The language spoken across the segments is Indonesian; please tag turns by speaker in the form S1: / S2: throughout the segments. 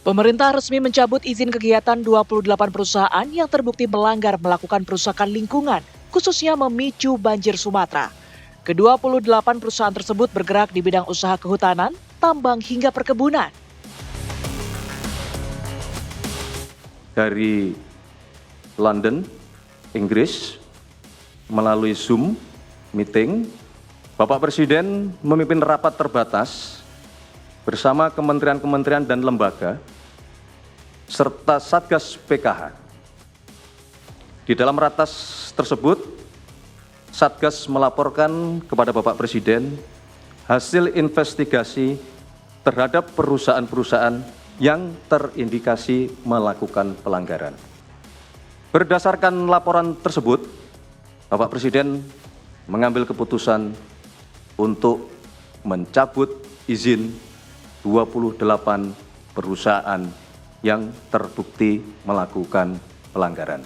S1: Pemerintah resmi mencabut izin kegiatan 28 perusahaan yang terbukti melanggar melakukan perusakan lingkungan, khususnya memicu banjir Sumatera. Ke-28 perusahaan tersebut bergerak di bidang usaha kehutanan, tambang hingga perkebunan.
S2: Dari London, Inggris, melalui Zoom meeting, Bapak Presiden memimpin rapat terbatas bersama kementerian-kementerian dan lembaga, serta Satgas PKH. Di dalam ratas tersebut, Satgas melaporkan kepada Bapak Presiden hasil investigasi terhadap perusahaan-perusahaan yang terindikasi melakukan pelanggaran. Berdasarkan laporan tersebut, Bapak Presiden mengambil keputusan untuk mencabut izin 28 perusahaan yang terbukti melakukan pelanggaran.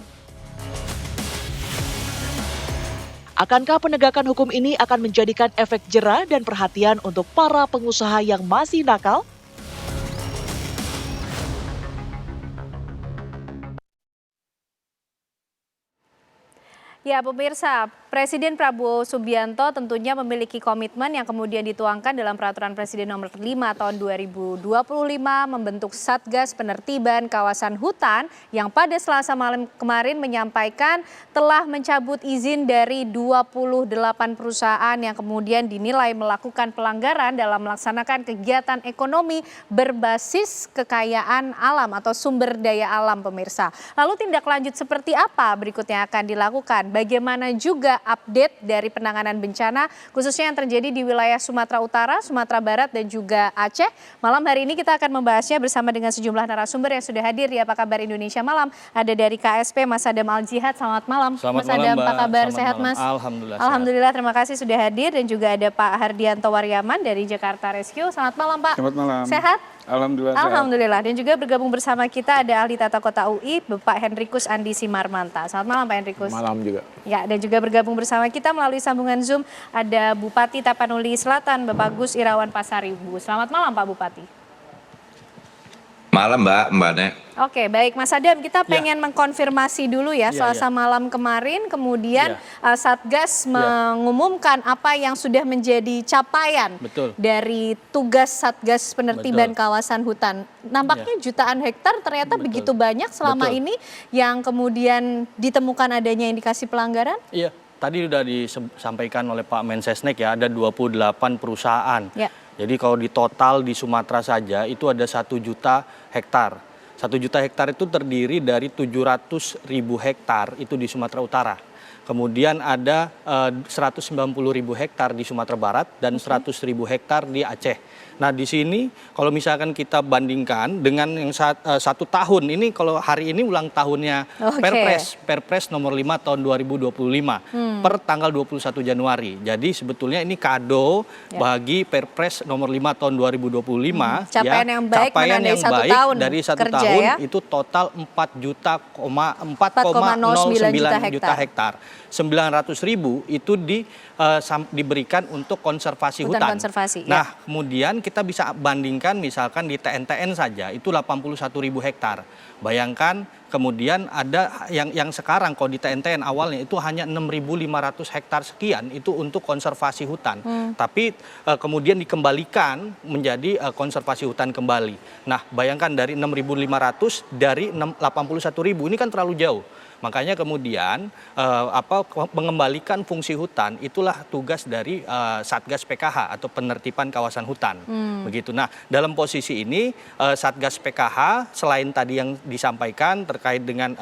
S1: Akankah penegakan hukum ini akan menjadikan efek jera dan perhatian untuk para pengusaha yang masih nakal?
S3: Ya, pemirsa, Presiden Prabowo Subianto tentunya memiliki komitmen yang kemudian dituangkan dalam Peraturan Presiden Nomor 5 Tahun 2025 membentuk Satgas Penertiban Kawasan Hutan yang pada Selasa malam kemarin menyampaikan telah mencabut izin dari 28 perusahaan yang kemudian dinilai melakukan pelanggaran dalam melaksanakan kegiatan ekonomi berbasis kekayaan alam atau sumber daya alam, pemirsa. Lalu tindak lanjut seperti apa berikutnya akan dilakukan? Bagaimana juga update dari penanganan bencana khususnya yang terjadi di wilayah Sumatera Utara, Sumatera Barat dan juga Aceh. Malam hari ini kita akan membahasnya bersama dengan sejumlah narasumber yang sudah hadir di Apa Kabar Indonesia Malam. Ada dari KSP Mas Adam Al-Jihad, selamat malam.
S4: Selamat
S3: Mas
S4: malam,
S3: Adam,
S4: Mbak.
S3: apa kabar?
S4: Selamat
S3: Sehat
S4: malam.
S3: Mas?
S4: Alhamdulillah.
S3: Alhamdulillah, terima kasih sudah hadir. Dan juga ada Pak Hardianto Waryaman dari Jakarta Rescue. Selamat malam Pak.
S5: Selamat malam.
S3: Sehat?
S5: Alhamdulillah. Sehat.
S3: Alhamdulillah. Dan juga bergabung bersama kita ada Ahli Tata Kota UI, Bapak Henrikus Andi Simarmanta. Selamat malam Pak Henrikus.
S5: Malam juga.
S3: Ya, dan juga bergabung bersama kita melalui sambungan Zoom ada Bupati Tapanuli Selatan, Bapak Gus Irawan Pasaribu. Selamat malam Pak Bupati.
S6: Malam Mbak Nek.
S3: Oke, baik Mas Adam, kita pengen mengkonfirmasi dulu ya, Selasa malam kemarin kemudian Satgas mengumumkan apa yang sudah menjadi capaian dari tugas Satgas Penertiban Kawasan Hutan. Nampaknya jutaan hektar ternyata begitu banyak selama ini yang kemudian ditemukan adanya indikasi pelanggaran?
S4: Iya, tadi sudah disampaikan oleh Pak Mensesnek ya, ada 28 perusahaan.
S3: Ya.
S4: Jadi kalau di total di Sumatera saja itu ada 1 juta hektar. 1 juta hektar itu terdiri dari 700.000 hektar itu di Sumatera Utara. Kemudian ada 190.000 hektar di Sumatera Barat dan 100.000 hektar di Aceh. Nah di sini kalau misalkan kita bandingkan dengan yang 1 tahun, ini kalau hari ini ulang tahunnya Perpres nomor 5 tahun 2025 per tanggal 21 Januari. Jadi sebetulnya ini kado bagi Perpres nomor 5 tahun 2025.
S3: Capaian yang baik
S4: dari satu tahun itu total 4,09 juta hektar. 900.000 itu diberikan untuk konservasi hutan. Nah, kemudian kita bisa bandingkan misalkan di TNTN saja itu 81.000 hektar. Bayangkan kemudian ada yang sekarang kalau di TNTN awalnya itu hanya 6.500 hektar sekian itu untuk konservasi hutan. Tapi kemudian dikembalikan menjadi konservasi hutan kembali. Nah, bayangkan dari 6.500 dari 81.000 ini kan terlalu jauh. Makanya kemudian mengembalikan fungsi hutan itulah tugas dari Satgas PKH atau penertiban kawasan hutan. Begitu. Nah, dalam posisi ini Satgas PKH selain tadi yang disampaikan terkait dengan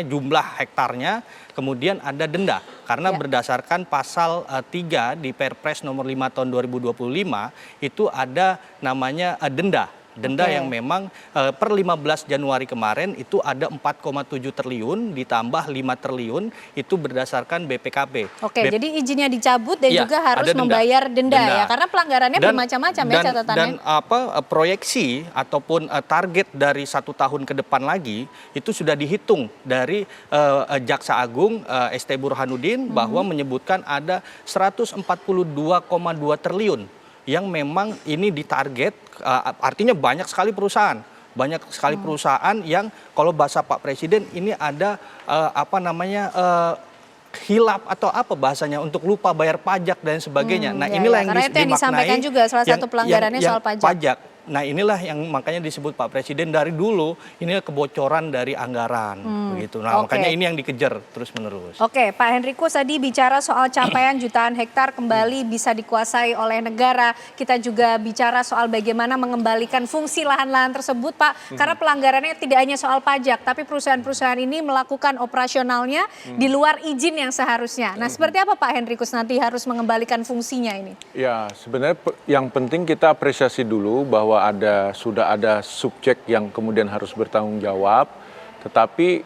S4: jumlah hektarnya, kemudian ada denda karena berdasarkan pasal 3 di Perpres nomor 5 tahun 2025 itu ada namanya denda. Denda yang memang per 15 Januari kemarin itu ada 4,7 triliun ditambah 5 triliun itu berdasarkan BPKB.
S3: Jadi izinnya dicabut dan juga harus membayar denda ya, karena pelanggarannya bermacam-macam ya catatannya.
S4: Dan proyeksi ataupun target dari 1 tahun ke depan lagi itu sudah dihitung dari Jaksa Agung ST Burhanuddin bahwa menyebutkan ada 142,2 triliun yang memang ini ditarget, artinya banyak sekali perusahaan. banyak sekali perusahaan yang kalau bahasa Pak Presiden ini ada hilap atau apa bahasanya untuk lupa bayar pajak dan sebagainya. Nah, inilah yang
S3: karena itu yang disampaikan juga salah satu pelanggarannya soal pajak.
S4: Nah, inilah yang makanya disebut Pak Presiden dari dulu ini kebocoran dari anggaran begitu. Nah, makanya ini yang dikejar terus-menerus.
S3: Oke, Pak Henrikus tadi bicara soal capaian jutaan hektar kembali bisa dikuasai oleh negara. Kita juga bicara soal bagaimana mengembalikan fungsi lahan-lahan tersebut, Pak. Karena pelanggarannya tidak hanya soal pajak, tapi perusahaan-perusahaan ini melakukan operasionalnya di luar izin yang seharusnya. Nah, seperti apa Pak Henrikus nanti harus mengembalikan fungsinya ini?
S5: Ya, sebenarnya yang penting kita apresiasi dulu bahwa sudah ada subjek yang kemudian harus bertanggung jawab, tetapi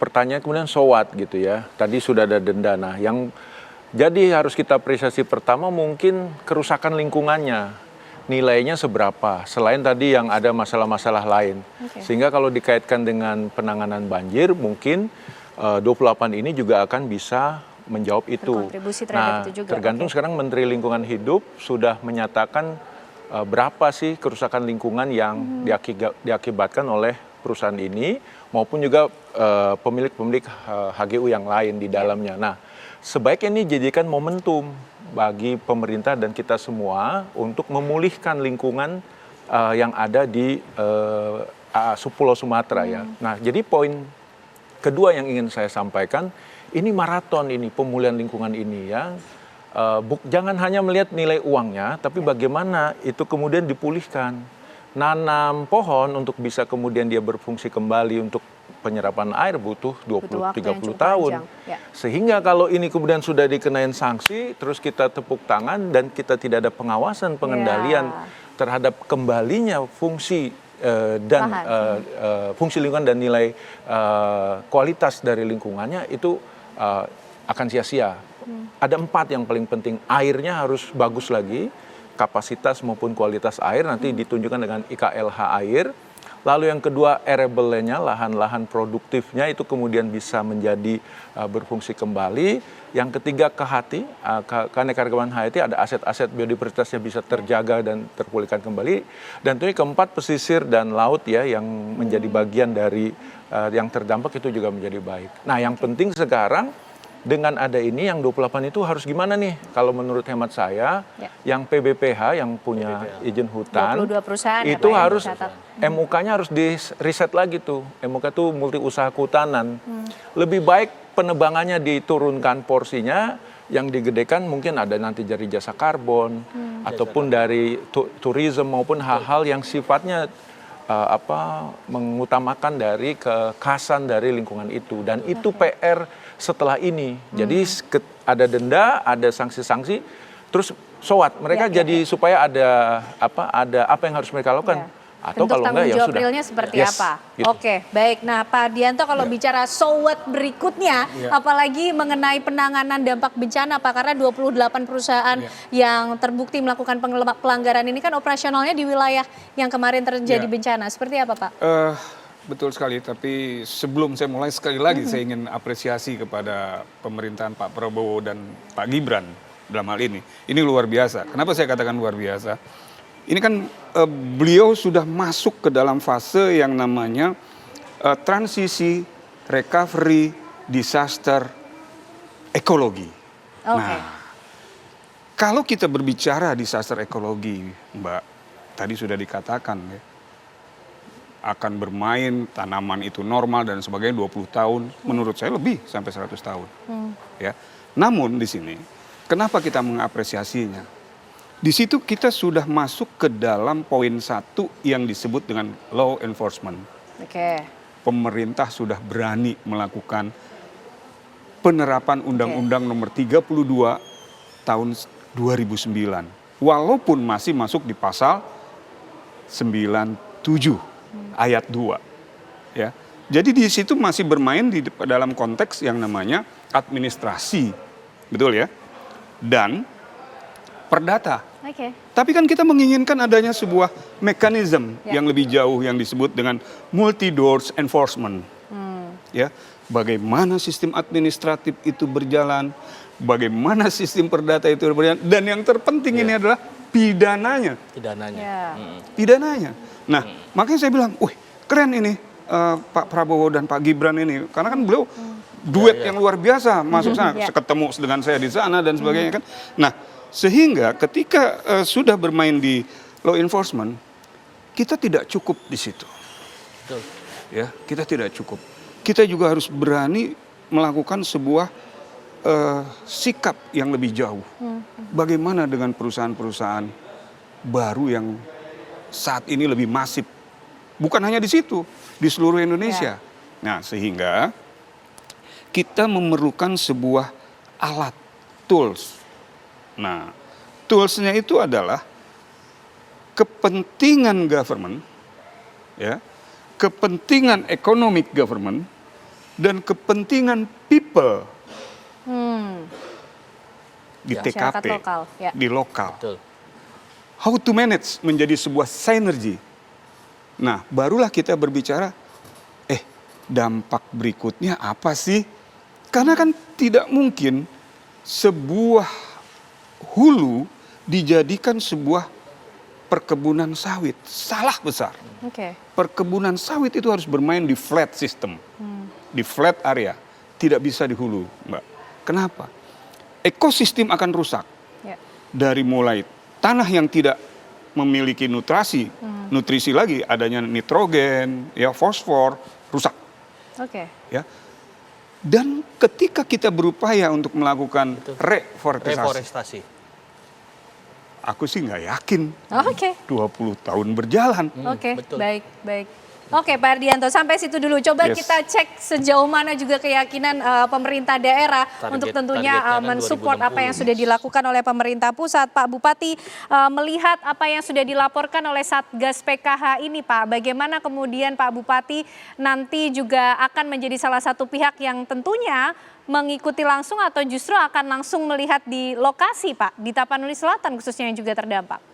S5: pertanyaan kemudian so what gitu ya. Tadi sudah ada denda. Nah, yang jadi harus kita apresiasi pertama mungkin kerusakan lingkungannya. Nilainya seberapa, selain tadi yang ada masalah-masalah lain. Sehingga kalau dikaitkan dengan penanganan banjir, mungkin 28 ini juga akan bisa menjawab itu. Nah,
S3: itu juga.
S5: tergantung sekarang Menteri Lingkungan Hidup sudah menyatakan berapa sih kerusakan lingkungan yang diakibatkan oleh perusahaan ini maupun juga pemilik-pemilik HGU yang lain di dalamnya. Nah, sebaiknya ini jadikan momentum bagi pemerintah dan kita semua untuk memulihkan lingkungan yang ada di Pulau Sumatera ya. Nah, jadi poin kedua yang ingin saya sampaikan, ini maraton ini pemulihan lingkungan ini ya. Jangan hanya melihat nilai uangnya, tapi bagaimana itu kemudian dipulihkan. Nanam pohon untuk bisa kemudian dia berfungsi kembali untuk penyerapan air butuh 20-30 tahun. Sehingga kalau ini kemudian sudah dikenain sanksi, terus kita tepuk tangan dan kita tidak ada pengawasan, pengendalian terhadap kembalinya fungsi fungsi lingkungan dan nilai kualitas dari lingkungannya itu akan sia-sia. Ada 4 yang paling penting. Airnya harus bagus lagi, kapasitas maupun kualitas air nanti ditunjukkan dengan IKLH air. Lalu yang kedua arable-nya, lahan-lahan produktifnya itu kemudian bisa menjadi berfungsi kembali. Yang ketiga keanekaragaman hayati, ada aset-aset biodiversitasnya bisa terjaga dan terpulihkan kembali. Dan tentunya keempat pesisir dan laut ya yang menjadi bagian dari yang terdampak itu juga menjadi baik. Nah, yang penting sekarang dengan ada ini yang 28 itu harus gimana nih? Kalau menurut hemat saya, yang PBPH yang punya izin hutan,
S3: 22 perusahaan
S5: itu harus MUK-nya harus di riset lagi tuh. MUK itu multi usaha kehutanan. Lebih baik penebangannya diturunkan porsinya, yang digedekan mungkin ada nanti dari jasa karbon ataupun dari tourism maupun hal-hal yang sifatnya mengutamakan dari kekhasan dari lingkungan itu. Dan itu PR setelah ini. Jadi ada denda, ada sanksi-sanksi, terus so what? Mereka jadi supaya ada apa yang harus mereka lakukan. Atau
S3: bentuk
S5: kalau
S3: tanggung
S5: enggak ya
S3: jawab
S5: sudah.
S3: realnya seperti
S5: Yes,
S3: apa?
S5: gitu.
S3: Oke, baik. Nah, Pak Dianto kalau bicara so what berikutnya, apalagi mengenai penanganan dampak bencana, Pak, karena 28 perusahaan yang terbukti melakukan pelanggaran ini kan operasionalnya di wilayah yang kemarin terjadi bencana. Seperti apa, Pak?
S6: Betul sekali, tapi sebelum saya mulai sekali lagi saya ingin apresiasi kepada pemerintahan Pak Prabowo dan Pak Gibran dalam hal ini. Ini luar biasa. Kenapa saya katakan luar biasa? Ini kan beliau sudah masuk ke dalam fase yang namanya transisi, recovery, disaster, ekologi. Nah, kalau kita berbicara disaster ekologi, Mbak, tadi sudah dikatakan ya, akan bermain tanaman itu normal dan sebagainya 20 tahun, menurut saya lebih sampai 100 tahun. Ya. Namun di sini, kenapa kita mengapresiasinya? Di situ kita sudah masuk ke dalam poin 1 yang disebut dengan law enforcement. Pemerintah sudah berani melakukan penerapan Undang-Undang Nomor 32 tahun 2009. Walaupun masih masuk di pasal 97. Ayat 2, ya. Jadi di situ masih bermain di dalam konteks yang namanya administrasi, betul ya, dan perdata. Tapi kan kita menginginkan adanya sebuah mekanisme yang lebih jauh yang disebut dengan multi-doors enforcement, ya. Bagaimana sistem administratif itu berjalan, bagaimana sistem perdata itu berjalan, dan yang terpenting ini adalah pidananya. Pidananya. Nah, makanya saya bilang, wih keren ini Pak Prabowo dan Pak Gibran ini. Karena kan beliau duet yang luar biasa masuk sana. Ketemu dengan saya di sana dan sebagainya kan. Nah, sehingga ketika sudah bermain di law enforcement, kita tidak cukup di situ. Ya, kita tidak cukup. Kita juga harus berani melakukan sebuah sikap yang lebih jauh. Bagaimana dengan perusahaan-perusahaan baru yang saat ini lebih masif? Bukan hanya di situ, di seluruh Indonesia. Nah, sehingga kita memerlukan sebuah alat, tools. Nah, toolsnya itu adalah kepentingan government, ya, kepentingan economic government, dan kepentingan people di TKP,
S3: lokal,
S6: di lokal.
S4: Betul.
S6: How to manage menjadi sebuah synergy. Nah, barulah kita berbicara, dampak berikutnya apa sih? Karena kan tidak mungkin sebuah hulu dijadikan sebuah perkebunan sawit. Salah besar. Perkebunan sawit itu harus bermain di flat system, di flat area. Tidak bisa di hulu, Mbak. Kenapa? Ekosistem akan rusak. Dari mulai tanah yang tidak memiliki nutrisi lagi, adanya nitrogen, ya fosfor, rusak. Ya. Dan ketika kita berupaya untuk melakukan reforestasi, aku sih nggak yakin 20 tahun berjalan.
S3: Baik. Oke, Pak Ardianto, sampai situ dulu. Coba kita cek sejauh mana juga keyakinan pemerintah daerah untuk tentunya mensupport apa yang sudah dilakukan oleh pemerintah pusat. Pak Bupati, melihat apa yang sudah dilaporkan oleh Satgas PKH ini, Pak, bagaimana kemudian Pak Bupati nanti juga akan menjadi salah satu pihak yang tentunya mengikuti langsung atau justru akan langsung melihat di lokasi, Pak, di Tapanuli Selatan khususnya yang juga terdampak?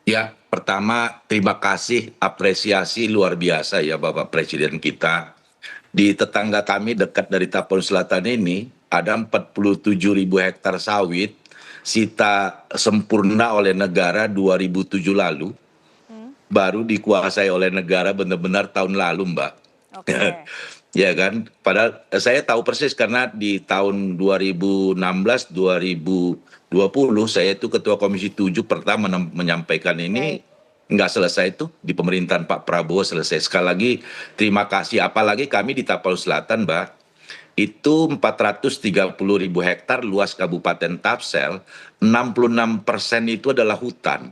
S7: Ya, pertama terima kasih, apresiasi luar biasa ya Bapak Presiden kita. Di tetangga kami dekat dari Tapanuli Selatan ini ada 47.000 hektar sawit sita sempurna oleh negara 2007 lalu. Baru dikuasai oleh negara benar-benar tahun lalu, Mbak. Ya kan, padahal saya tahu persis karena di tahun 2016, 2020 saya itu Ketua Komisi 7 pertama menyampaikan ini. Nggak selesai itu di pemerintahan Pak Prabowo selesai. Sekali lagi terima kasih, apalagi kami di Tapanuli Selatan, Mbak, itu 430.000 hektar luas Kabupaten Tapsel, 66% itu adalah hutan.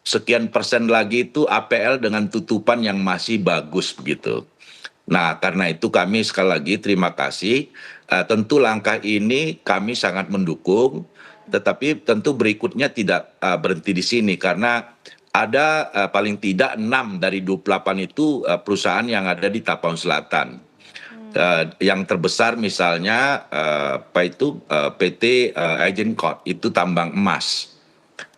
S7: Sekian persen lagi itu APL dengan tutupan yang masih bagus begitu. Nah, karena itu kami sekali lagi terima kasih. Tentu langkah ini kami sangat mendukung, tetapi tentu berikutnya tidak berhenti di sini karena ada paling tidak 6 dari 28 itu perusahaan yang ada di Tapanuli Selatan. Yang terbesar misalnya PT Agencorp itu tambang emas.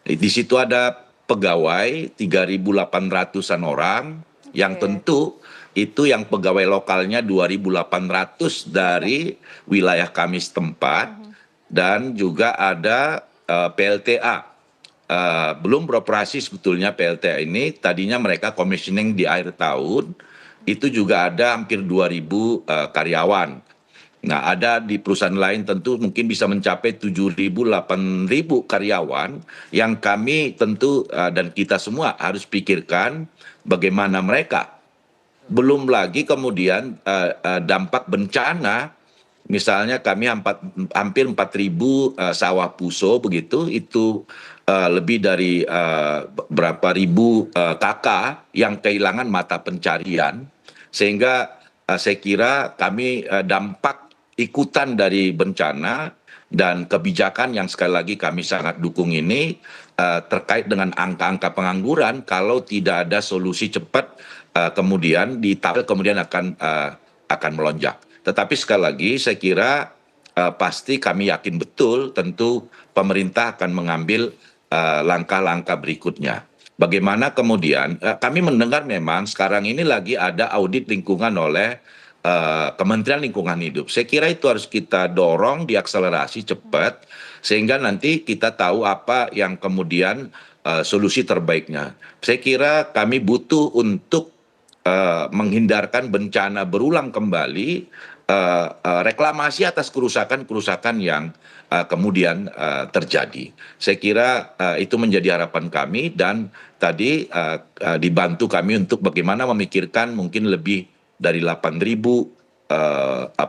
S7: Di situ ada pegawai 3.800-an orang yang tentu itu yang pegawai lokalnya 2.800 dari wilayah kami setempat, dan juga ada PLTA. Belum beroperasi sebetulnya PLTA ini, tadinya mereka commissioning di akhir tahun, itu juga ada hampir 2.000 karyawan. Nah, ada di perusahaan lain tentu mungkin bisa mencapai 7.000, 8.000 karyawan yang kami tentu dan kita semua harus pikirkan bagaimana mereka. Belum lagi kemudian dampak bencana, misalnya kami hampir 4.000 sawah puso begitu, itu lebih dari berapa ribu kakak yang kehilangan mata pencarian, sehingga saya kira kami dampak ikutan dari bencana dan kebijakan yang sekali lagi kami sangat dukung ini terkait dengan angka-angka pengangguran. Kalau tidak ada solusi cepat, kemudian di Tapsel kemudian akan melonjak. Tetapi sekali lagi saya kira pasti kami yakin betul tentu pemerintah akan mengambil langkah-langkah berikutnya. Bagaimana kemudian kami mendengar memang sekarang ini lagi ada audit lingkungan oleh Kementerian Lingkungan Hidup. Saya kira itu harus kita dorong, diakselerasi cepat, sehingga nanti kita tahu apa yang kemudian solusi terbaiknya. Saya kira kami butuh untuk menghindarkan bencana berulang kembali, reklamasi atas kerusakan-kerusakan yang kemudian terjadi. Saya kira itu menjadi harapan kami, dan tadi dibantu kami untuk bagaimana memikirkan mungkin lebih dari 8.000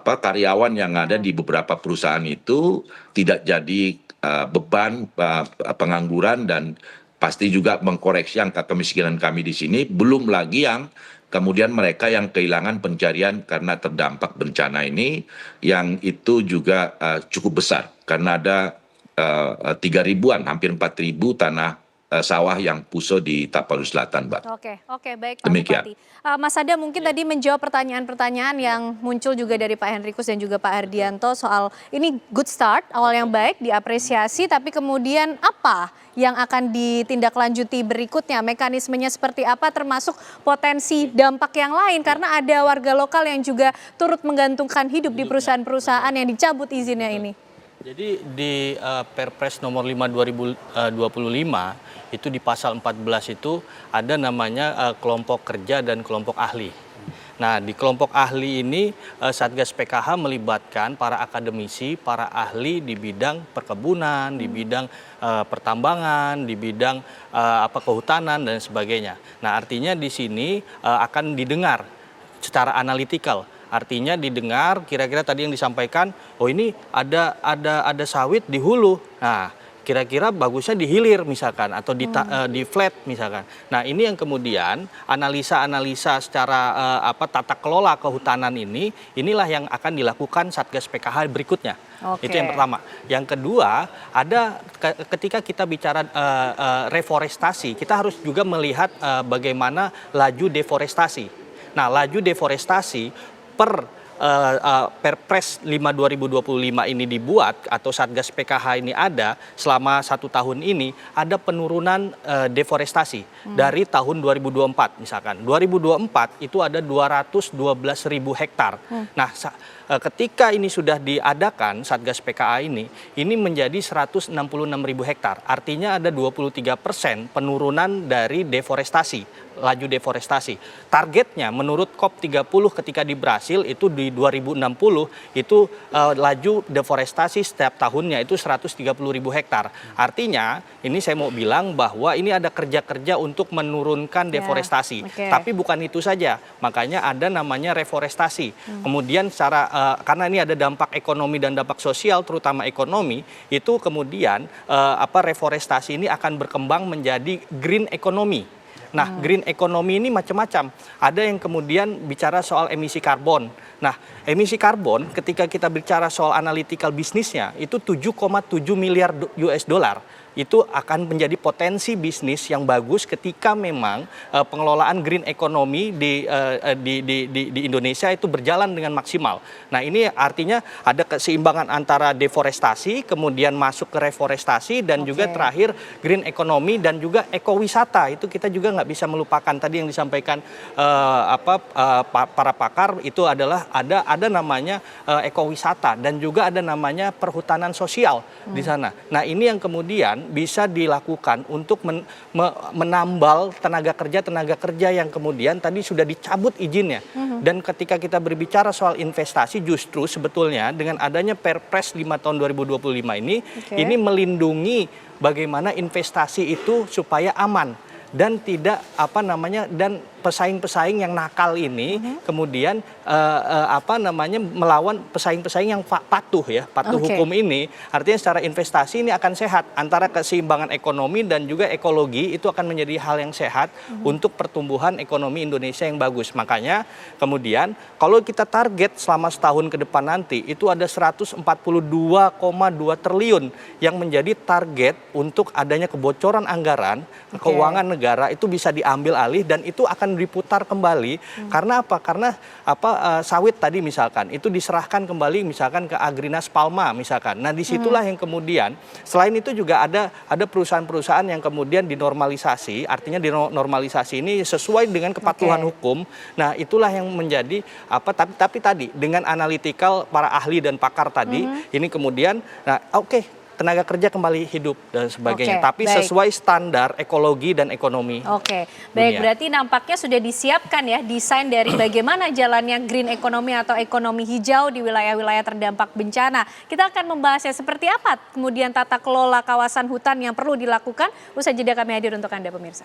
S7: karyawan yang ada di beberapa perusahaan itu tidak jadi beban pengangguran, dan pasti juga mengkoreksi angka kemiskinan kami di sini. Belum lagi yang kemudian mereka yang kehilangan pencarian karena terdampak bencana ini, yang itu juga cukup besar karena ada 3.000-an, hampir 4.000 tanah sawah yang puso di Tapanuli Selatan, Mbak.
S3: Oke, baik Pak
S7: Demikian.
S3: Bupati. Mas Adam mungkin tadi menjawab pertanyaan-pertanyaan yang muncul juga dari Pak Henrikus dan juga Pak Herdianto soal ini good start, awal yang baik, diapresiasi, tapi kemudian apa yang akan ditindaklanjuti berikutnya, mekanismenya seperti apa, termasuk potensi dampak yang lain, karena ada warga lokal yang juga turut menggantungkan hidup di perusahaan-perusahaan yang dicabut izinnya ini.
S4: Jadi di Perpres nomor 5 2025 itu di pasal 14 itu ada namanya kelompok kerja dan kelompok ahli. Nah, di kelompok ahli ini Satgas PKH melibatkan para akademisi, para ahli di bidang perkebunan, di bidang pertambangan, di bidang kehutanan dan sebagainya. Nah, artinya di sini akan didengar secara analitikal. Artinya didengar kira-kira tadi yang disampaikan, oh ini ada sawit di hulu. Nah, kira-kira bagusnya di hilir misalkan, atau di flat misalkan. Nah, ini yang kemudian analisa-analisa secara tata kelola kehutanan inilah yang akan dilakukan Satgas PKH berikutnya. Itu yang pertama. Yang kedua, ada ketika kita bicara reforestasi, kita harus juga melihat bagaimana laju deforestasi. Nah, laju deforestasi Perpres 5 2025 ini dibuat, atau Satgas PKH ini ada selama 1 tahun ini, ada penurunan deforestasi dari tahun 2024 misalkan. 2024 itu ada 212.000 hektar. Nah, ketika ini sudah diadakan Satgas PKH ini menjadi 166.000 hektar. Artinya ada 23% penurunan dari deforestasi. Laju deforestasi. Targetnya menurut COP30 ketika di Brasil itu di 2060 itu laju deforestasi setiap tahunnya itu 130.000 hektar. Artinya ini saya mau bilang bahwa ini ada kerja-kerja untuk menurunkan deforestasi. Tapi bukan itu saja. Makanya ada namanya reforestasi. Kemudian karena ini ada dampak ekonomi dan dampak sosial, terutama ekonomi, itu kemudian reforestasi ini akan berkembang menjadi green economy. Nah, green economy ini macam-macam. Ada yang kemudian bicara soal emisi karbon. Nah, emisi karbon ketika kita bicara soal analytical bisnisnya itu 7,7 miliar US dollar. Itu akan menjadi potensi bisnis yang bagus ketika memang pengelolaan green economy di Indonesia itu berjalan dengan maksimal. Nah, ini artinya ada keseimbangan antara deforestasi, kemudian masuk ke reforestasi, dan juga terakhir green economy dan juga ekowisata. Itu kita juga nggak bisa melupakan tadi yang disampaikan para pakar, itu adalah ada namanya ekowisata, dan juga ada namanya perhutanan sosial di sana. Nah, ini yang kemudian bisa dilakukan untuk menambal tenaga kerja yang kemudian tadi sudah dicabut izinnya. Dan ketika kita berbicara soal investasi, justru sebetulnya dengan adanya Perpres 5 tahun 2025 ini melindungi bagaimana investasi itu supaya aman dan tidak dan pesaing-pesaing yang nakal ini kemudian melawan pesaing-pesaing yang patuh hukum ini. Artinya secara investasi ini akan sehat, antara keseimbangan ekonomi dan juga ekologi itu akan menjadi hal yang sehat untuk pertumbuhan ekonomi Indonesia yang bagus. Makanya kemudian kalau kita target selama setahun ke depan nanti itu ada 142,2 triliun yang menjadi target untuk adanya kebocoran anggaran keuangan negara itu bisa diambil alih, dan itu akan akan diputar kembali. Karena apa? Karena sawit tadi misalkan itu diserahkan kembali misalkan ke Agrinas Palma misalkan. Nah, disitulah yang kemudian selain itu juga ada perusahaan-perusahaan yang kemudian dinormalisasi, artinya dinormalisasi ini sesuai dengan kepatuhan hukum. Nah, itulah yang menjadi tapi tadi dengan analitikal para ahli dan pakar tadi ini kemudian tenaga kerja kembali hidup dan sebagainya, tapi sesuai standar ekologi dan ekonomi.
S3: Baik, berarti nampaknya sudah disiapkan ya desain dari bagaimana jalannya green economy atau ekonomi hijau di wilayah-wilayah terdampak bencana. Kita akan membahasnya seperti apa kemudian tata kelola kawasan hutan yang perlu dilakukan. Usai jeda kami hadir untuk Anda pemirsa.